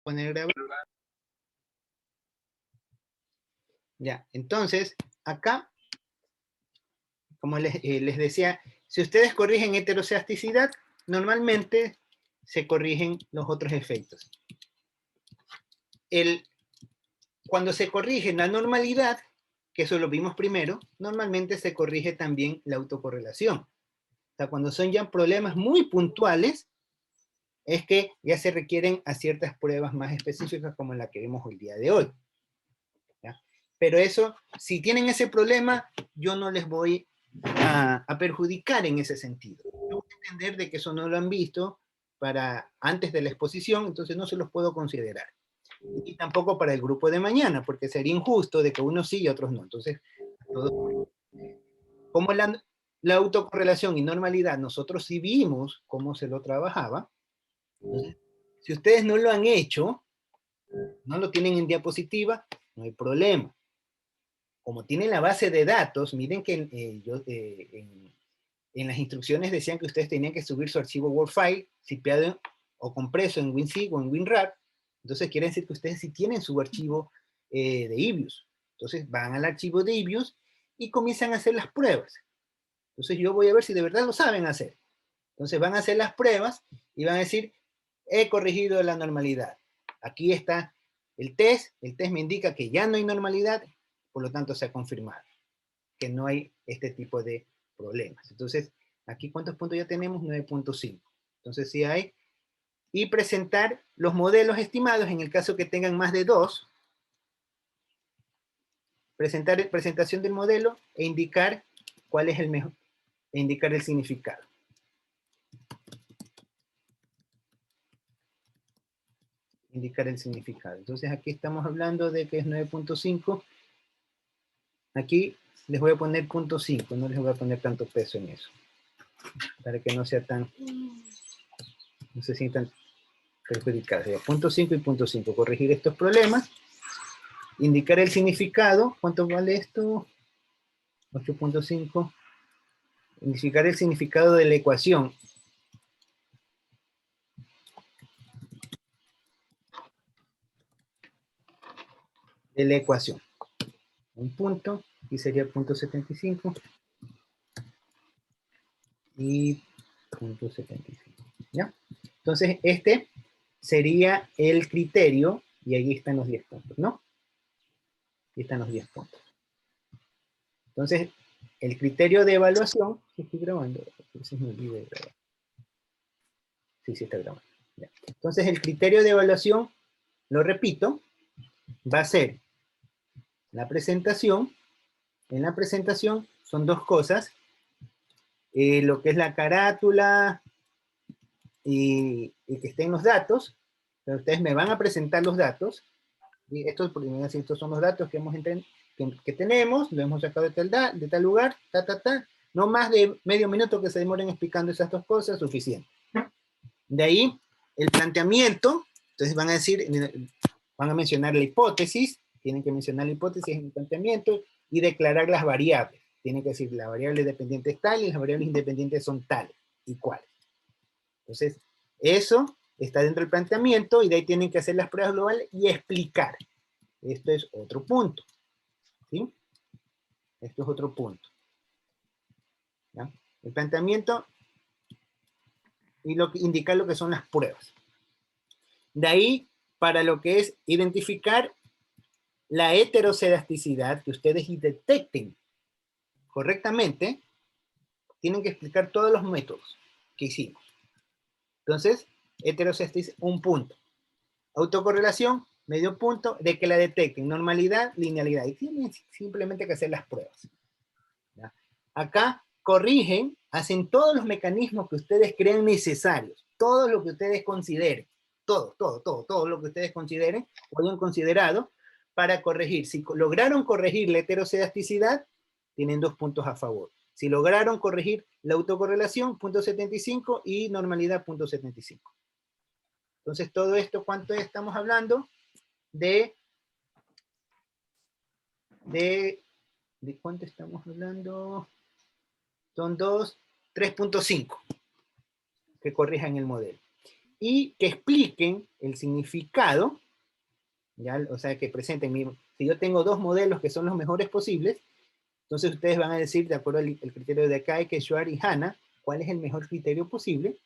Poner grabar. Ya, entonces, acá, como les decía, si ustedes corrigen heteroceasticidad, normalmente se corrigen los otros efectos. Cuando se corrige la normalidad, que eso lo vimos primero, normalmente se corrige también la autocorrelación. O sea, cuando son ya problemas muy puntuales, es que ya se requieren a ciertas pruebas más específicas como la que vemos el día de hoy. ¿Ya? Pero eso, si tienen ese problema, yo no les voy a perjudicar en ese sentido. Yo voy a entender de que eso no lo han visto para antes de la exposición, entonces no se los puedo considerar. Y tampoco para el grupo de mañana, porque sería injusto de que unos sí y otros no. Entonces, como la autocorrelación y normalidad, nosotros sí vimos cómo se lo trabajaba. Entonces, si ustedes no lo han hecho, no lo tienen en diapositiva, no hay problema. Como tienen la base de datos, miren que en las instrucciones decían que ustedes tenían que subir su archivo Word file, zipeado o compreso en WinZip o en WinRAR. Entonces quiere decir que ustedes sí tienen su archivo de EBIUS. Entonces van al archivo de EBIUS y comienzan a hacer las pruebas. Entonces yo voy a ver si de verdad lo saben hacer. Entonces van a hacer las pruebas y van a decir, he corregido la normalidad. Aquí está el test me indica que ya no hay normalidad, por lo tanto se ha confirmado que no hay este tipo de problemas. Entonces, aquí ¿cuántos puntos ya tenemos? 9.5. Entonces sí hay. Y presentar los modelos estimados en el caso que tengan más de 2. Presentación del modelo e indicar cuál es el mejor, e indicar el significado. Indicar el significado. Entonces aquí estamos hablando de que es 9.5. Aquí les voy a poner 0.5, no les voy a poner tanto peso en eso. Para que no sea tan, no se sientan perjudicados. 0.5 y 0.5. Corregir estos problemas. Indicar el significado. ¿Cuánto vale esto? 8.5. Indicar el significado de la ecuación. De la ecuación. Un punto. Aquí sería 0.75. Y 0.75. ¿Ya? Entonces, este sería el criterio. Y ahí están los 10 puntos, ¿no? Aquí están los 10 puntos. Entonces, el criterio de evaluación, ¿sí estoy grabando? Se me olvida de grabar. Sí, sí está grabando. Ya. Entonces, el criterio de evaluación, lo repito, va a ser la presentación. En la presentación son dos cosas, lo que es la carátula y que estén los datos. Pero ustedes me van a presentar los datos. Y estos son los datos que hemos que tenemos, lo hemos sacado de tal lugar, no más de medio minuto que se demoren explicando esas dos cosas, suficiente. De ahí, el planteamiento, entonces van a decir, van a mencionar la hipótesis, tienen que mencionar la hipótesis en el planteamiento y declarar las variables. Tienen que decir, la variable dependiente es tal y las variables independientes son tales y cuáles. Entonces, eso está dentro del planteamiento y de ahí tienen que hacer las pruebas globales y explicar. Esto es otro punto. ¿Sí? Esto es otro punto. ¿Ya? El planteamiento y indicar lo que son las pruebas. De ahí, para lo que es identificar la heterocedasticidad, que ustedes detecten correctamente, tienen que explicar todos los métodos que hicimos. Entonces, heterocedasticidad, un punto. Autocorrelación, medio punto, de que la detecten. Normalidad, linealidad. Y tienen simplemente que hacer las pruebas. ¿Ya? Acá corrigen, hacen todos los mecanismos que ustedes crean necesarios, todo lo que ustedes consideren, todo lo que ustedes consideren o hayan considerado para corregir. Si lograron corregir la heterocedasticidad, tienen 2 puntos a favor. Si lograron corregir la autocorrelación, 0.75 y normalidad, 0.75. Entonces, todo esto, ¿cuánto estamos hablando? ¿De cuánto estamos hablando? Son 3.5 que corrijan el modelo. y que expliquen el significado, ¿ya? O sea, que presenten, si yo tengo dos modelos que son los mejores posibles, entonces ustedes van a decir, de acuerdo al criterio de Kaike, Schwartz y Hanna, cuál es el mejor criterio posible,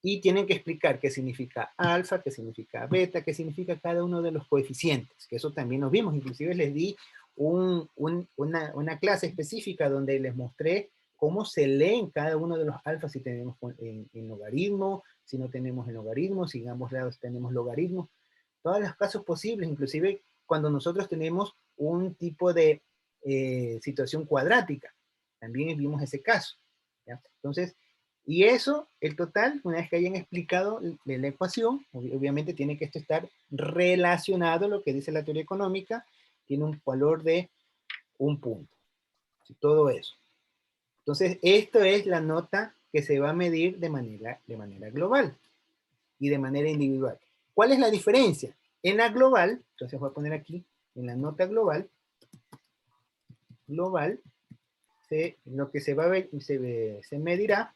y tienen que explicar qué significa alfa, qué significa beta, qué significa cada uno de los coeficientes, que eso también nos vimos, inclusive les di una clase específica donde les mostré cómo se leen cada uno de los alfas si tenemos en logaritmo, si no tenemos en logaritmo, si en ambos lados tenemos logaritmo, todos los casos posibles, inclusive cuando nosotros tenemos un tipo de situación cuadrática, también vimos ese caso, ¿ya? Entonces, y eso, el total, una vez que hayan explicado la ecuación, obviamente tiene que esto estar relacionado a lo que dice la teoría económica, tiene un valor de un punto, todo eso. Entonces, esto es la nota que se va a medir de manera global y de manera individual. ¿Cuál es la diferencia? En la global, entonces voy a poner aquí, en la nota global, lo que se va a ver, se medirá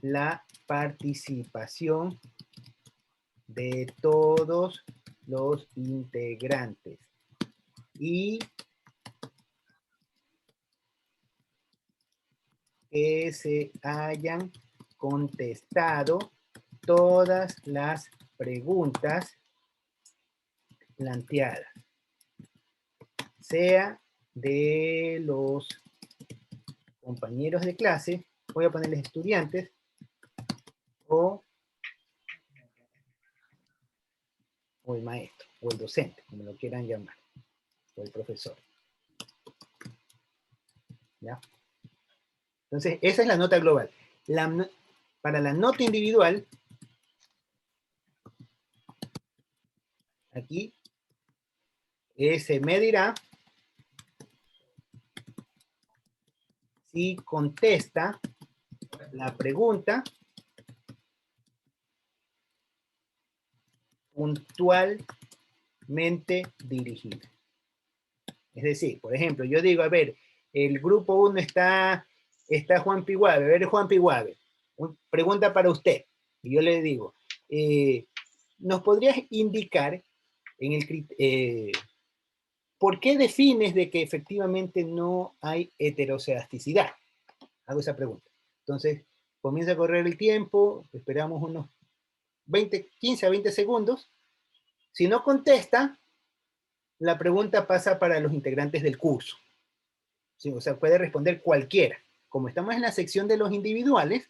la participación de todos los integrantes y que se hayan contestado todas las preguntas planteadas, sea de los compañeros de clase, voy a ponerles estudiantes, o el maestro, o el docente, como lo quieran llamar, o el profesor. ¿Ya? Entonces, esa es la nota global. Para la nota individual, aquí, se medirá si contesta la pregunta puntualmente dirigida. Es decir, por ejemplo, yo digo, a ver, el grupo 1 está Juan Piguave. A ver, Juan Piguave, pregunta para usted. Y yo le digo, ¿nos podrías indicar por qué defines de que efectivamente no hay heterocedasticidad? Hago esa pregunta. Entonces, comienza a correr el tiempo, esperamos unos 15 a 20 segundos. Si no contesta, la pregunta pasa para los integrantes del curso. ¿Sí? O sea, puede responder cualquiera. Como estamos en la sección de los individuales,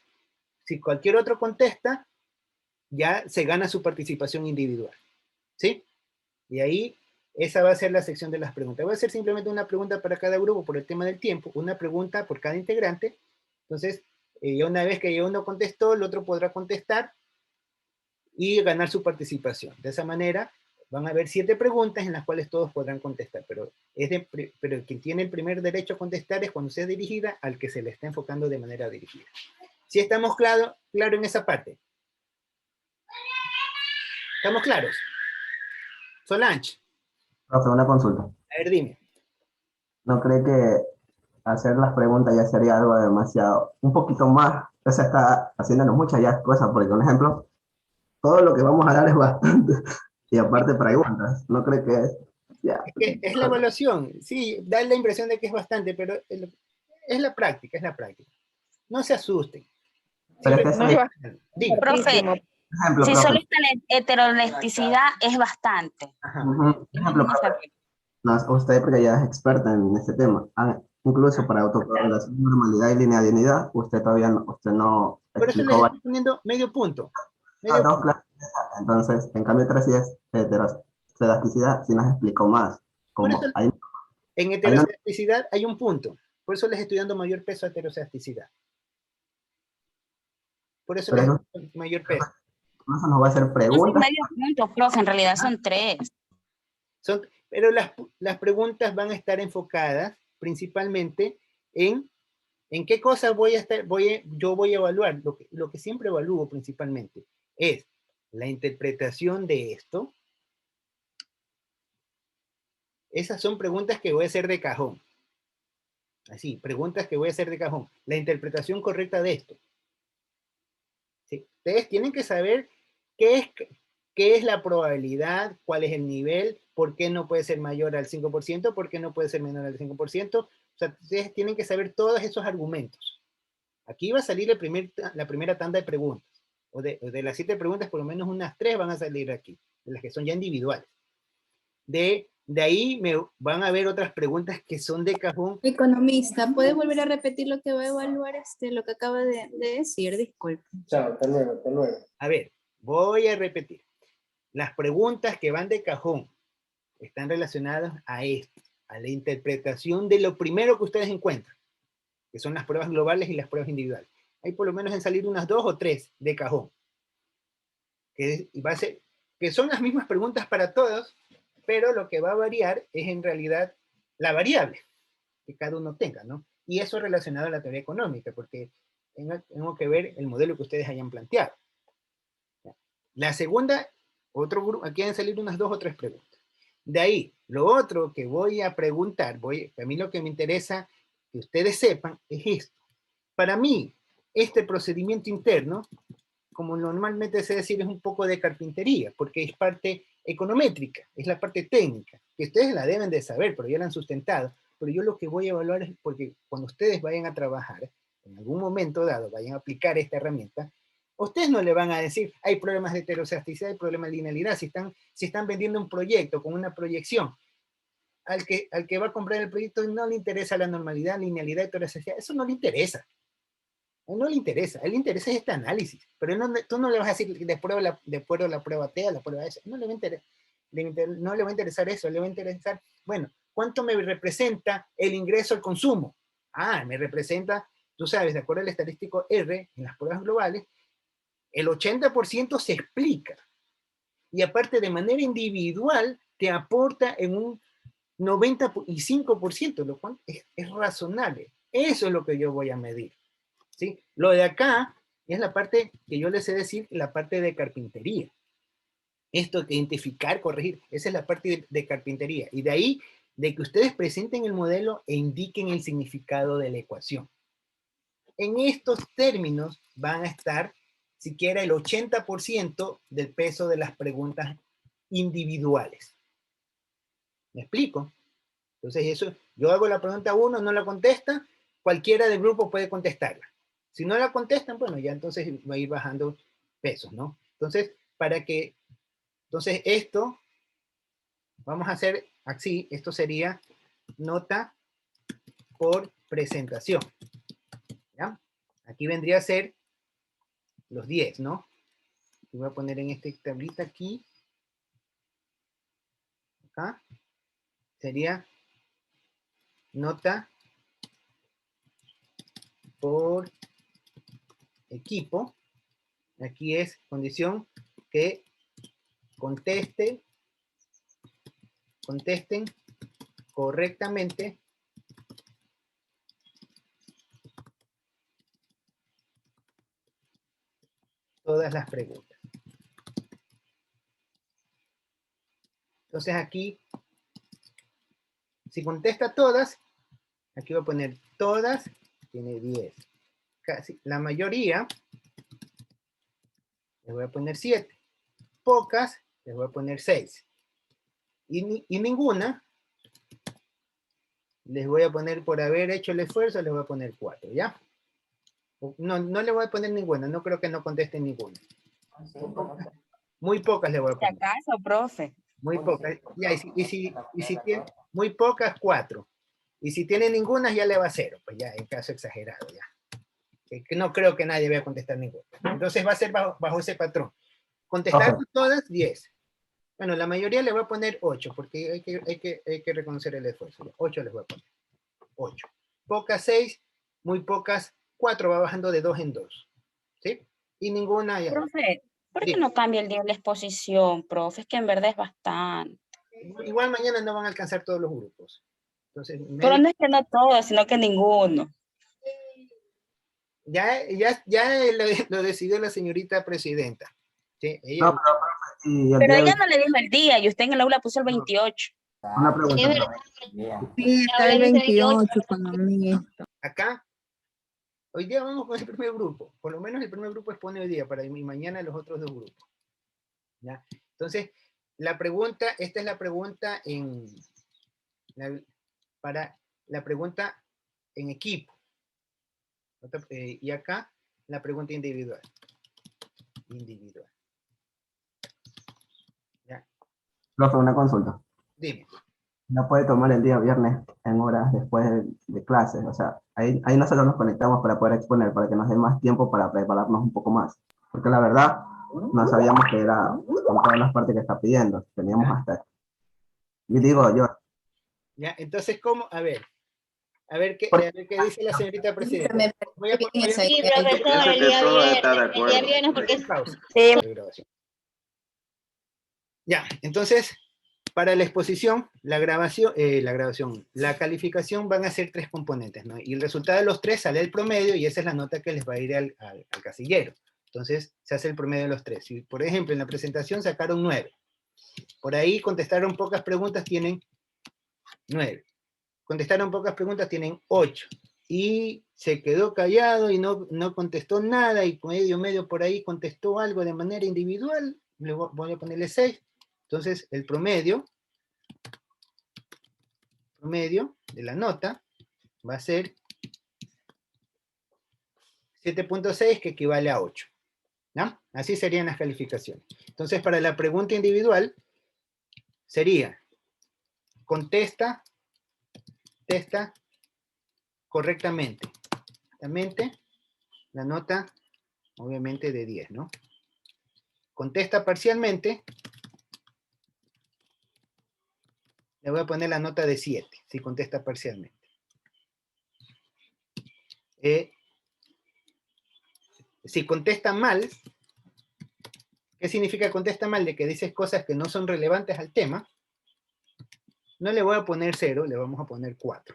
si cualquier otro contesta, ya se gana su participación individual. ¿Sí? Y ahí, esa va a ser la sección de las preguntas. Voy a hacer simplemente una pregunta para cada grupo por el tema del tiempo, una pregunta por cada integrante. Entonces, una vez que uno contestó, el otro podrá contestar y ganar su participación. De esa manera, van a haber 7 preguntas en las cuales todos podrán contestar, pero quien tiene el primer derecho a contestar es cuando sea dirigida al que se le está enfocando de manera dirigida. ¿Sí estamos claro en esa parte? ¿Estamos claros? Solange. Profe, una consulta. A ver, dime. ¿No cree que hacer las preguntas ya sería algo demasiado, un poquito más? O sea, está haciéndonos muchas ya cosas, porque, por ejemplo, todo lo que vamos a dar es bastante. Y aparte preguntas, ¿no cree que es? Ya. Es que es la evaluación. Sí, da la impresión de que es bastante, pero es la práctica, es la práctica. No se asusten. Pero es que No es Diga. Profe, ejemplo, si profe. solo está la heterolecticidad es bastante. Ajá. Ejemplo, profe. No, usted, porque ya es experta en este tema. Incluso para autocorrelación, normalidad y linealidad, usted todavía no, usted no Por eso les explicó estoy poniendo medio punto. Medio dos punto. clases. Entonces, en cambio, tres sí es heterocedasticidad, sí nos explicó más. Por eso, Como hay, en hay una, heterocedasticidad hay un punto. Por eso les estoy dando mayor peso a heterocedasticidad. Por eso pero les eso, doy mayor peso. eso nos va a hacer No son preguntas. medio punto, profe, en realidad son 3. Pero las preguntas van a estar enfocadas principalmente en qué cosas yo voy a evaluar. Lo que siempre evalúo principalmente es la interpretación de esto. Esas son preguntas que voy a hacer de cajón. Así, preguntas que voy a hacer de cajón. La interpretación correcta de esto. ¿Sí? Ustedes tienen que saber qué es la probabilidad, cuál es el nivel, por qué no puede ser mayor al 5%, por qué no puede ser menor al 5%. O sea, ustedes tienen que saber todos esos argumentos. Aquí va a salir la primera tanda de preguntas. O de las 7 preguntas, por lo menos unas 3 van a salir aquí, de las que son ya individuales. De ahí van a haber otras preguntas que son de cajón. Economista, ¿puede volver a repetir lo que va a evaluar lo que acaba de decir? Disculpe. Chao, hasta luego, hasta luego. A ver, voy a repetir. Las preguntas que van de cajón están relacionadas a esto, a la interpretación de lo primero que ustedes encuentran, que son las pruebas globales y las pruebas individuales. Hay por lo menos en salir unas 2 o 3 de cajón, que son las mismas preguntas para todos, pero lo que va a variar es en realidad la variable que cada uno tenga, ¿no? Y eso es relacionado a la teoría económica, porque tengo que ver el modelo que ustedes hayan planteado. La segunda, otro grupo, aquí van a salir unas 2 o 3 preguntas. De ahí, lo otro que voy a preguntar, a mí lo que me interesa que ustedes sepan es esto. Para mí, este procedimiento interno, como normalmente se decir, es un poco de carpintería, porque es parte econométrica, es la parte técnica, que ustedes la deben de saber, pero ya la han sustentado. Pero yo lo que voy a evaluar es porque cuando ustedes vayan a trabajar, en algún momento dado, vayan a aplicar esta herramienta, ustedes no le van a decir, hay problemas de heterocesticidad, hay problemas de linealidad, si están vendiendo un proyecto con una proyección, al que va a comprar el proyecto no le interesa la normalidad, linealidad, heterocesticidad, eso no le interesa. A él no le interesa, a él le interesa este análisis, pero tú no le vas a decir de acuerdo a la prueba T, a la prueba S, no le va a interesar eso, le va a interesar, bueno, ¿cuánto me representa el ingreso al consumo? Ah, me representa, tú sabes, de acuerdo al estadístico R, en las pruebas globales, el 80% se explica, y aparte de manera individual, te aporta en un 95%, lo cual es razonable. Eso es lo que yo voy a medir. ¿Sí? Lo de acá es la parte que yo les sé decir, la parte de carpintería. Esto de identificar, corregir, esa es la parte de carpintería. Y de ahí, de que ustedes presenten el modelo e indiquen el significado de la ecuación. En estos términos van a estar siquiera el 80% del peso de las preguntas individuales. ¿Me explico? Entonces eso, yo hago la pregunta 1, no la contesta, cualquiera del grupo puede contestarla. Si no la contestan, bueno, ya entonces va a ir bajando pesos, ¿no? Entonces, entonces esto, vamos a hacer así, esto sería nota por presentación, ¿ya? Aquí vendría a ser los 10, ¿no? Y voy a poner en esta tablita aquí, acá, sería nota por equipo. Aquí es condición que contesten correctamente todas las preguntas. Entonces aquí, si contesta todas, aquí voy a poner todas, tiene 10. Casi la mayoría, les voy a poner 7. Pocas, les voy a poner 6. Y ninguna, les voy a poner por haber hecho el esfuerzo, les voy a poner 4, ¿ya? No, no le voy a poner ninguna, no creo que no contesten ninguna. Muy pocas le voy a ¿De poner. acaso, profe? Muy pocas. Ya, y si tiene muy pocas, 4. Y si tiene ninguna, ya le va a 0. Pues ya, en caso exagerado, ya. Que no creo que nadie vaya a contestar ninguna. Entonces va a ser bajo ese patrón. Contestar todas, 10. Bueno, la mayoría le voy a poner 8, porque hay que reconocer el esfuerzo. 8 les voy a poner. 8. Pocas 6, muy pocas 4, va bajando de 2 en 2. ¿Sí? Y ninguna ya. Profe, ¿por qué Sí. no cambia el día de la exposición, profe? Es que en verdad es bastante. Igual mañana no van a alcanzar todos los grupos. Entonces, Pero no es que no todos, sino que ninguno. ya lo decidió la señorita presidenta. ¿Sí? Ella, No, pero, profe, y el Pero día ella no le dijo el día y usted en el aula puso el 28. Una pregunta. Es Sí, está el 28 cuando me... Acá, hoy día vamos con el primer grupo. Por lo menos el primer grupo expone hoy día, para mí mañana los otros dos grupos. ¿Ya? Entonces, la pregunta, esta es la pregunta para la pregunta en equipo. Y acá, la pregunta individual. ¿Ya? Profe, una consulta. Dime. No puede tomar el día viernes en horas después de clases. O sea, ahí nosotros nos conectamos para poder exponer, para que nos dé más tiempo para prepararnos un poco más. Porque la verdad, no sabíamos que era con todas las partes que está pidiendo. Teníamos hasta... Y digo yo, ¿Ya? Entonces, ¿cómo? A ver qué dice la señorita presidenta. Me Voy a perdí poner esa Sí, idea. profesor, el día viernes, porque pausa. Sí. Grabación. Ya, entonces, para la exposición, la calificación van a ser 3 componentes, ¿no? Y el resultado de los 3 sale el promedio y esa es la nota que les va a ir al casillero. Entonces, se hace el promedio de los 3. Si, por ejemplo, en la presentación sacaron 9. Por ahí contestaron pocas preguntas, tienen 9. Contestaron pocas preguntas, tienen 8. Y se quedó callado y no contestó nada y medio por ahí contestó algo de manera individual, le voy a ponerle 6. Entonces, el promedio de la nota va a ser 7.6, que equivale a 8. ¿No? Así serían las calificaciones. Entonces, para la pregunta individual, sería, contesta correctamente. La nota, obviamente, de 10, ¿no? Contesta parcialmente, le voy a poner la nota de 7, si contesta parcialmente. Si contesta mal, ¿qué significa contesta mal? De que dices cosas que no son relevantes al tema, no le voy a poner 0, le vamos a poner 4.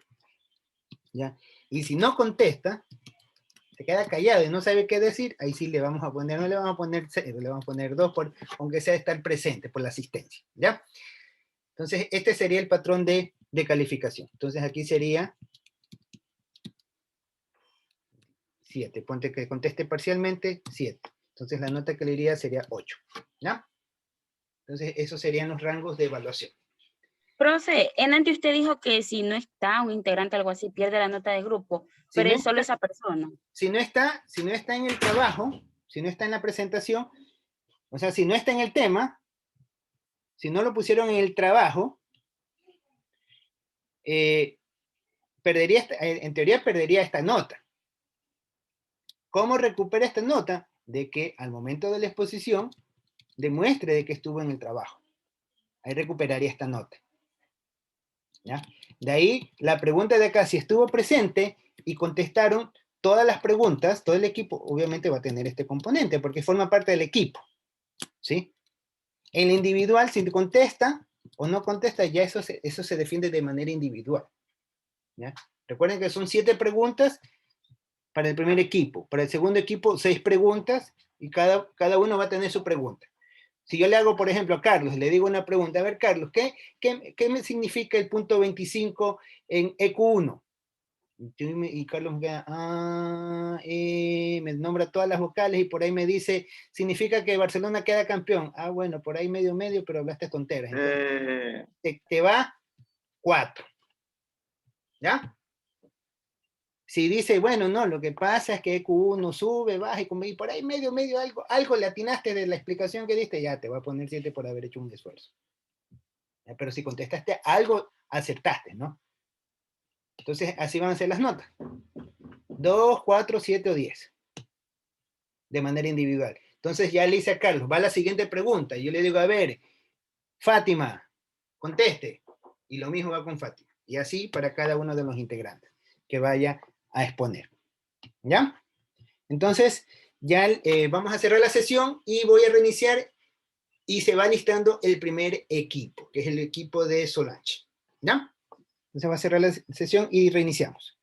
¿Ya? Y si no contesta, se queda callado y no sabe qué decir, ahí sí le vamos a poner, no le vamos a poner 0, le vamos a poner 2, aunque sea estar presente por la asistencia. ¿Ya? Entonces, este sería el patrón de calificación. Entonces, aquí sería 7. Ponte que conteste parcialmente, 7. Entonces, la nota que le iría sería 8. ¿Ya? Entonces, esos serían los rangos de evaluación. Profe, en antes usted dijo que si no está un integrante algo así, pierde la nota de grupo, Si pero no es solo está- esa persona. Si no está en el trabajo, si no está en la presentación, o sea, si no está en el tema, si no lo pusieron en el trabajo, en teoría perdería esta nota. ¿Cómo recupera esta nota? De que al momento de la exposición demuestre de que estuvo en el trabajo. Ahí recuperaría esta nota. ¿Ya? De ahí, la pregunta de acá, si estuvo presente y contestaron todas las preguntas, todo el equipo obviamente va a tener este componente, porque forma parte del equipo. ¿Sí? En el individual, si contesta o no contesta, ya eso se defiende de manera individual. ¿Ya? Recuerden que son 7 preguntas para el primer equipo. Para el segundo equipo, 6 preguntas y cada uno va a tener su pregunta. Si yo le hago, por ejemplo, a Carlos, le digo una pregunta, a ver, Carlos, ¿qué me significa el punto 25 en EQ1? Y Carlos me queda, me nombra todas las vocales y por ahí me dice, significa que Barcelona queda campeón. Ah, bueno, por ahí medio, pero hablaste tonteras. Entonces, te va 4. ¿Ya? Si dice, bueno, no, lo que pasa es que EQ1 sube, baja y por ahí medio, algo le atinaste de la explicación que diste, ya te va a poner 7 por haber hecho un esfuerzo. ¿Ya? Pero si contestaste algo, acertaste, ¿no? Entonces, así van a ser las notas. 2, 4, 7 o 10. De manera individual. Entonces ya le hice a Carlos, va la siguiente pregunta. Y yo le digo, a ver, Fátima, conteste. Y lo mismo va con Fátima. Y así para cada uno de los integrantes que vaya a exponer. ¿Ya? Entonces, ya vamos a cerrar la sesión y voy a reiniciar y se va listando el primer equipo, que es el equipo de Solange. ¿Ya? Entonces va a cerrar la sesión y reiniciamos.